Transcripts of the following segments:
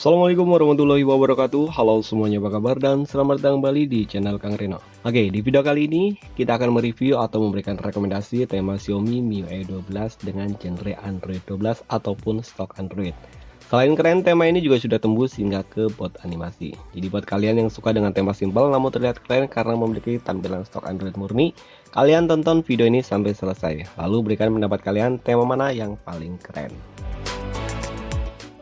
Assalamualaikum warahmatullahi wabarakatuh. Halo semuanya, apa kabar dan selamat datang kembali di channel Kang Reno. Oke, di video kali ini kita akan mereview atau memberikan rekomendasi tema Xiaomi MIUI 12 dengan genre Android 12 ataupun stok Android. Selain keren, tema ini juga sudah tembus hingga ke bot animasi. Jadi buat kalian yang suka dengan tema simpel namun terlihat keren karena memiliki tampilan stok Android murni, kalian tonton video ini sampai selesai. Lalu berikan pendapat kalian tema mana yang paling keren.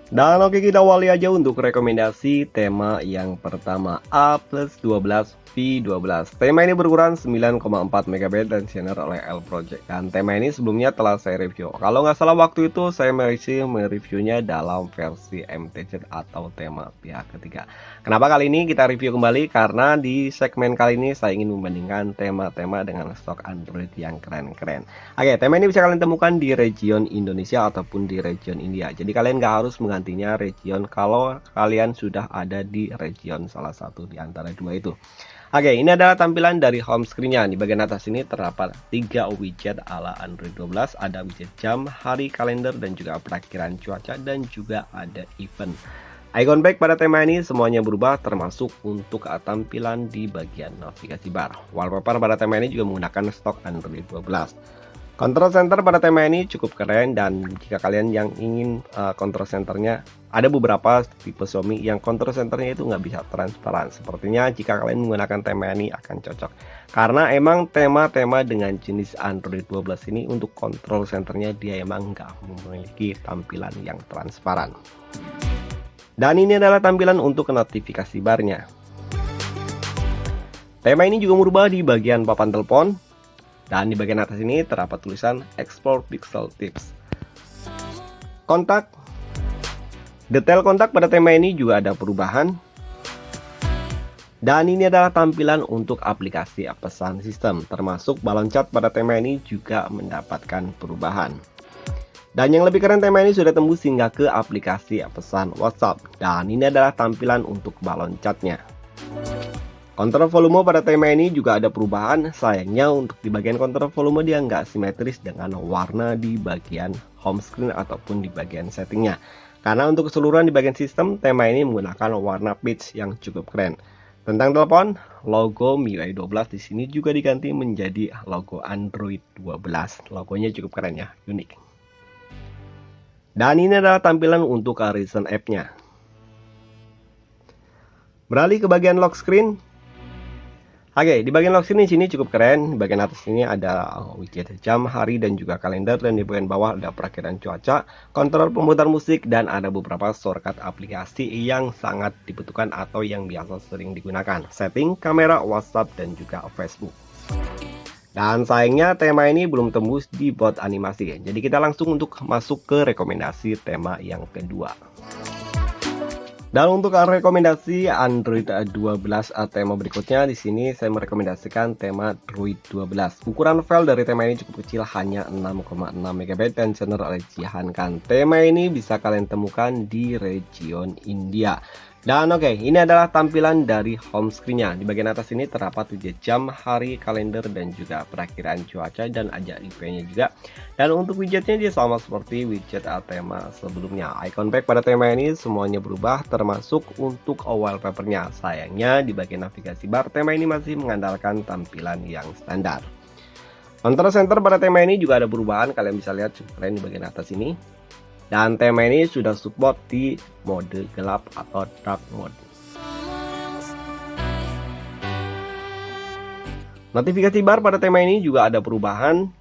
Dan oke, kita awali aja untuk rekomendasi tema yang pertama, A+12 V12. Tema ini berukuran 9,4 MB dan channel oleh L Project. Dan tema ini sebelumnya telah saya review. Kalau nggak salah waktu itu saya masih mereviewnya dalam versi MTZ atau tema pihak ketiga. Kenapa kali ini kita review kembali? Karena di segmen kali ini saya ingin membandingkan tema-tema dengan stok Android yang keren-keren. Oke, tema ini bisa kalian temukan di region Indonesia ataupun di region India. Jadi kalian nggak harus menggantinya region kalau kalian sudah ada di region salah satu di antara dua itu. Oke, ini adalah tampilan dari home screen-nya. Di bagian atas ini terdapat 3 widget ala Android 12. Ada widget jam, hari, kalender, dan juga perakiraan cuaca, dan juga ada event. Icon back pada tema ini semuanya berubah termasuk untuk tampilan di bagian navigasi bar. Wallpaper pada tema ini juga menggunakan stok Android 12. Control center pada tema ini cukup keren, dan jika kalian yang ingin control centernya, ada beberapa tipe Xiaomi yang control centernya itu nggak bisa transparan. Sepertinya jika kalian menggunakan tema ini akan cocok, karena emang tema-tema dengan jenis Android 12 ini untuk control centernya dia emang nggak memiliki tampilan yang transparan. Dan ini adalah tampilan untuk notifikasi barnya. Tema ini juga merubah di bagian papan telepon. Dan di bagian atas ini terdapat tulisan Explore Pixel Tips. Kontak. Detail kontak pada tema ini juga ada perubahan. Dan ini adalah tampilan untuk aplikasi pesan sistem. Termasuk balon chat pada tema ini juga mendapatkan perubahan. Dan yang lebih keren, tema ini sudah tembus hingga ke aplikasi pesan WhatsApp. Dan ini adalah tampilan untuk balon chatnya. Kontrol volume pada tema ini juga ada perubahan. Sayangnya untuk di bagian kontrol volume dia nggak simetris dengan warna di bagian home screen ataupun di bagian settingnya. Karena untuk keseluruhan di bagian sistem, tema ini menggunakan warna peach yang cukup keren. Tentang telepon, logo MIUI 12 di sini juga diganti menjadi logo Android 12. Logonya cukup keren ya, unik. Dan ini adalah tampilan untuk recent app-nya. Beralih ke bagian lock screen. Oke, di bagian lock screen sini cukup keren. Di bagian atas ini ada widget jam, hari, dan juga kalender. Dan di bagian bawah ada perakiraan cuaca, kontrol pemutar musik, dan ada beberapa shortcut aplikasi yang sangat dibutuhkan atau yang biasa sering digunakan. Setting, kamera, WhatsApp, dan juga Facebook. Dan sayangnya tema ini belum tembus di bot animasi. Jadi kita langsung untuk masuk ke rekomendasi tema yang kedua. Dan untuk rekomendasi Android 12 tema berikutnya, di sini saya merekomendasikan tema Droid 12. Ukuran file dari tema ini cukup kecil, hanya 6,6 MB dan channel oleh Jihan Kan. Tema ini bisa kalian temukan di region India. Dan oke, ini adalah tampilan dari home screen-nya. Di bagian atas ini terdapat widget jam, hari, kalender, dan juga perakiraan cuaca, dan ada IP-nya juga. Dan untuk widgetnya dia sama seperti widget tema sebelumnya. Icon back pada tema ini semuanya berubah termasuk untuk wallpaper-nya. Sayangnya di bagian navigasi bar, tema ini masih mengandalkan tampilan yang standar. Control center pada tema ini juga ada perubahan. Kalian bisa lihat cukup keren di bagian atas ini. Dan tema ini sudah support di mode gelap atau dark mode. Notifikasi bar pada tema ini juga ada perubahan.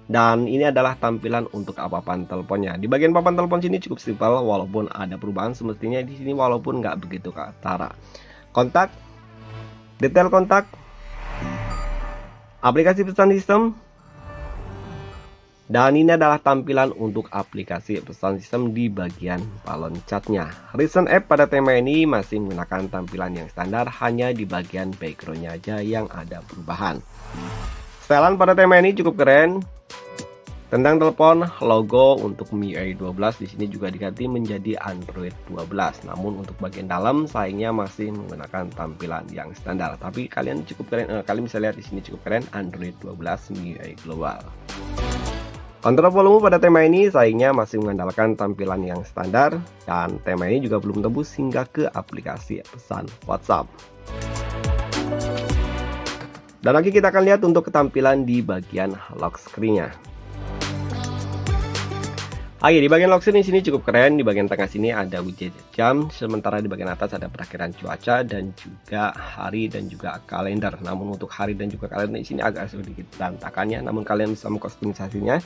Dan ini adalah tampilan untuk papan teleponnya. Di bagian papan telepon sini cukup simpel, walaupun ada perubahan semestinya di sini walaupun nggak begitu ketara. Kontak, detail kontak, aplikasi pesan sistem. Dan ini adalah tampilan untuk aplikasi pesan sistem di bagian balon chatnya. Recent app pada tema ini masih menggunakan tampilan yang standar, hanya di bagian backgroundnya aja yang ada perubahan. Setelan pada tema ini cukup keren. Tentang telepon, logo untuk MIUI 12 di sini juga diganti menjadi Android 12. Namun untuk bagian dalam sayangnya masih menggunakan tampilan yang standar. Tapi kalian cukup keren, kalian bisa lihat di sini cukup keren Android 12 MIUI Global. Kontrol volume pada tema ini sayangnya masih mengandalkan tampilan yang standar, dan tema ini juga belum tembus hingga ke aplikasi pesan WhatsApp. Dan lagi kita akan lihat untuk ketampilan di bagian lock screen-nya. Oke, di bagian lock screen sini cukup keren. Di bagian tengah sini ada widget jam, sementara di bagian atas ada perakhiran cuaca dan juga hari dan juga kalender. Namun untuk hari dan juga kalender di sini agak sedikit berantakannya, namun kalian bisa mengkustomisasinya.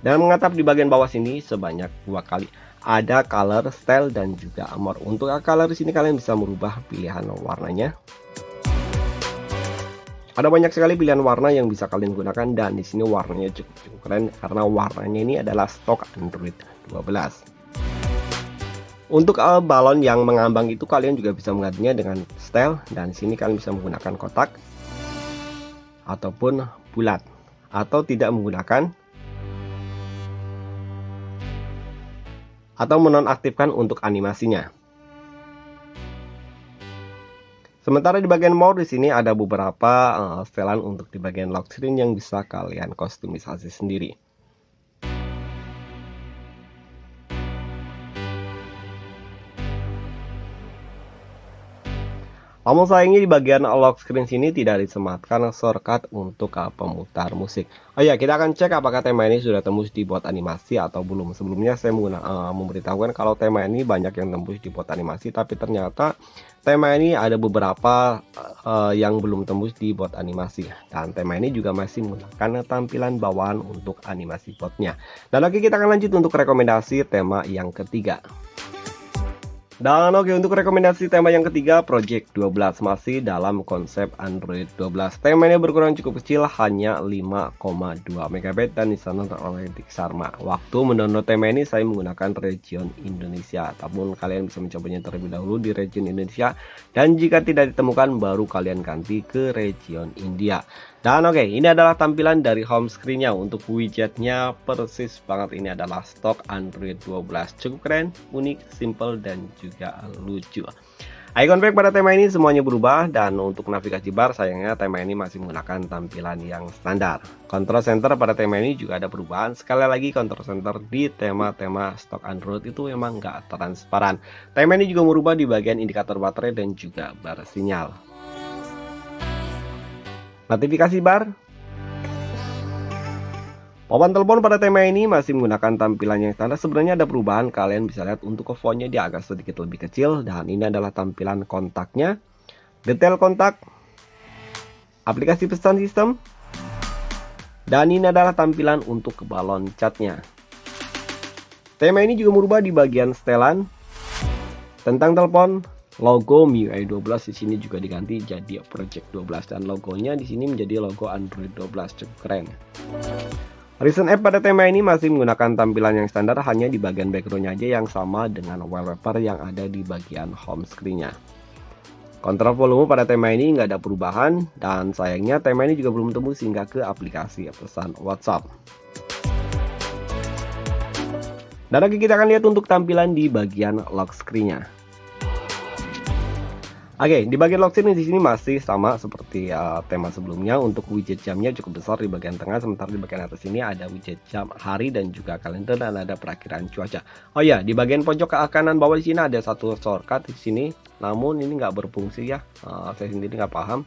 Dan mengatap di bagian bawah sini sebanyak 2 kali. Ada color, style dan juga more. Untuk color di sini kalian bisa merubah pilihan warnanya. Ada banyak sekali pilihan warna yang bisa kalian gunakan, dan di sini warnanya cukup keren karena warnanya ini adalah stok Android 12. Untuk balon yang mengambang itu kalian juga bisa menggantinya dengan style, dan di sini kalian bisa menggunakan kotak ataupun bulat atau tidak menggunakan atau menonaktifkan untuk animasinya. Sementara di bagian more di sini ada beberapa setelan untuk di bagian lock screen yang bisa kalian kustomisasi sendiri. Namun sayangnya di bagian lock screen sini tidak disematkan shortcut untuk pemutar musik. Oh ya, kita akan cek apakah tema ini sudah tembus di bot animasi atau belum. Sebelumnya saya memberitahukan kalau tema ini banyak yang tembus di bot animasi, tapi ternyata tema ini ada beberapa yang belum tembus di bot animasi. Dan tema ini juga masih menggunakan tampilan bawaan untuk animasi botnya. Dan lagi kita akan lanjut untuk rekomendasi tema yang ketiga. Dan oke, untuk rekomendasi tema yang ketiga, Project 12, masih dalam konsep Android 12. Temanya berkurang cukup kecil, hanya 5,2 MB dan disanad oleh Dik Sharma. Waktu mendownload tema ini saya menggunakan region Indonesia, namun kalian bisa mencobanya terlebih dahulu di region Indonesia, dan jika tidak ditemukan baru kalian ganti ke region India. Dan oke, ini adalah tampilan dari home screen-nya. Untuk widgetnya persis banget, ini adalah stok Android 12. Cukup keren, unik, simple, dan juga lucu. Icon back pada tema ini semuanya berubah, dan untuk navigasi bar sayangnya tema ini masih menggunakan tampilan yang standar. Control center pada tema ini juga ada perubahan. Sekali lagi, control center di tema-tema stok Android itu memang nggak transparan. Tema ini juga merubah di bagian indikator baterai dan juga bar sinyal. Notifikasi bar. Papan telepon pada tema ini masih menggunakan tampilan yang standar. Sebenarnya ada perubahan, kalian bisa lihat untuk fontnya dia agak sedikit lebih kecil, dan ini adalah tampilan kontaknya, detail kontak, aplikasi pesan sistem, dan ini adalah tampilan untuk balon catnya. Tema ini juga merubah di bagian setelan, tentang telepon. Logo MIUI 12 di sini juga diganti jadi Project 12, dan logonya di sini menjadi logo Android 12, cukup keren. Recent app pada tema ini masih menggunakan tampilan yang standar, hanya di bagian backgroundnya aja yang sama dengan wallpaper yang ada di bagian home screen-nya. Kontrol volume pada tema ini nggak ada perubahan, dan sayangnya tema ini juga belum tembus hingga ke aplikasi pesan WhatsApp. Dan lagi kita akan lihat untuk tampilan di bagian lock screen-nya. Oke, di bagian lock screen di sini masih sama seperti tema sebelumnya. Untuk widget jamnya cukup besar di bagian tengah, sementara di bagian atas ini ada widget jam, hari dan juga kalender, dan ada perakhiran cuaca. Oh ya, di bagian pojok ke kanan bawah di sini ada satu shortcut di sini, namun ini nggak berfungsi ya. Saya sendiri nggak paham.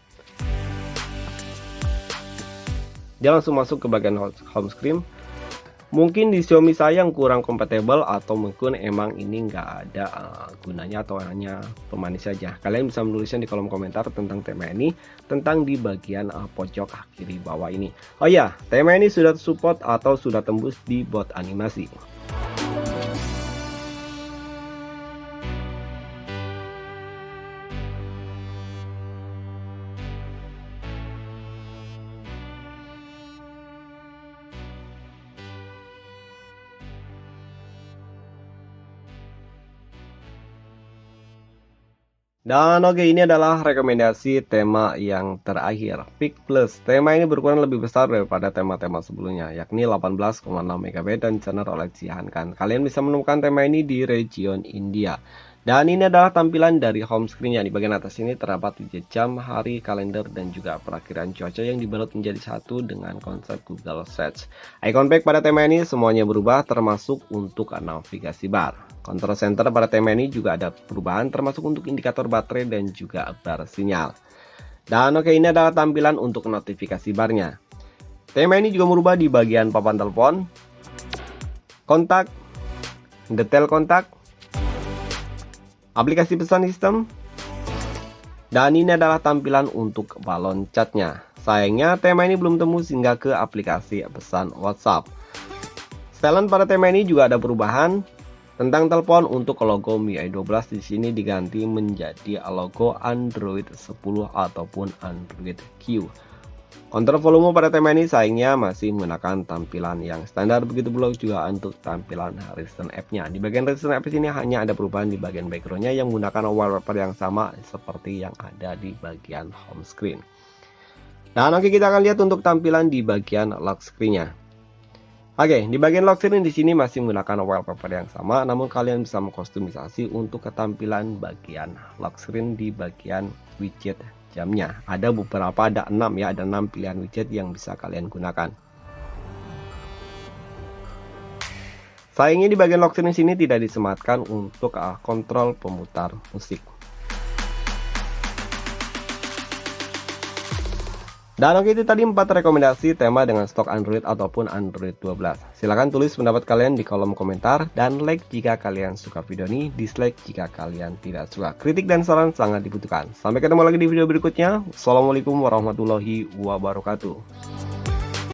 Dia langsung masuk ke bagian home screen. Mungkin di Xiaomi saya yang kurang kompatibel, atau mungkin emang ini nggak ada gunanya atau hanya pemanis saja. Kalian bisa menulisnya di kolom komentar tentang tema ini, tentang di bagian pojok kiri bawah ini. Oh ya, tema ini sudah support atau sudah tembus di bot animasi. Dan oke, ini adalah rekomendasi tema yang terakhir, Peak Plus. Tema ini berkurang lebih besar daripada tema-tema sebelumnya, yakni 18,6 MB dan channel OLED Jihan kan. Kalian bisa menemukan tema ini di region India. Dan ini adalah tampilan dari home screen-nya. Di bagian atas ini terdapat widget jam, hari, kalender, dan juga perakiraan cuaca yang dibalut menjadi satu dengan konsep Google Search. Icon back pada tema ini semuanya berubah termasuk untuk navigasi bar. Control center pada tema ini juga ada perubahan termasuk untuk indikator baterai dan juga bar sinyal. Dan oke, ini adalah tampilan untuk notifikasi barnya. Tema ini juga merubah di bagian papan telepon, kontak, detail kontak, aplikasi pesan sistem, dan ini adalah tampilan untuk balon catnya. Sayangnya tema ini belum temu sehingga ke aplikasi pesan WhatsApp. Setelan pada tema ini juga ada perubahan tentang telepon. Untuk logo MIUI 12 di sini diganti menjadi logo Android 10 ataupun Android Q. Kontrol volume pada tema ini sayangnya masih menggunakan tampilan yang standar, begitu pula juga untuk tampilan recent app-nya. Di bagian recent app ini hanya ada perubahan di bagian background-nya yang menggunakan wallpaper yang sama seperti yang ada di bagian home screen. Dan oke, kita akan lihat untuk tampilan di bagian lock screen-nya. Oke, di bagian lock screen di sini masih menggunakan wallpaper yang sama, namun kalian bisa mengkustomisasi untuk ketampilan bagian lock screen di bagian widget jamnya. Ada beberapa, ada 6 ya, ada 6 pilihan widget yang bisa kalian gunakan. Sayangnya di bagian lock screen sini tidak disematkan untuk kontrol pemutar musik. Dan oke, itu tadi 4 rekomendasi tema dengan stok Android ataupun Android 12. Silahkan tulis pendapat kalian di kolom komentar dan like jika kalian suka video ini, dislike jika kalian tidak suka. Kritik dan saran sangat dibutuhkan. Sampai ketemu lagi di video berikutnya. Wassalamualaikum warahmatullahi wabarakatuh.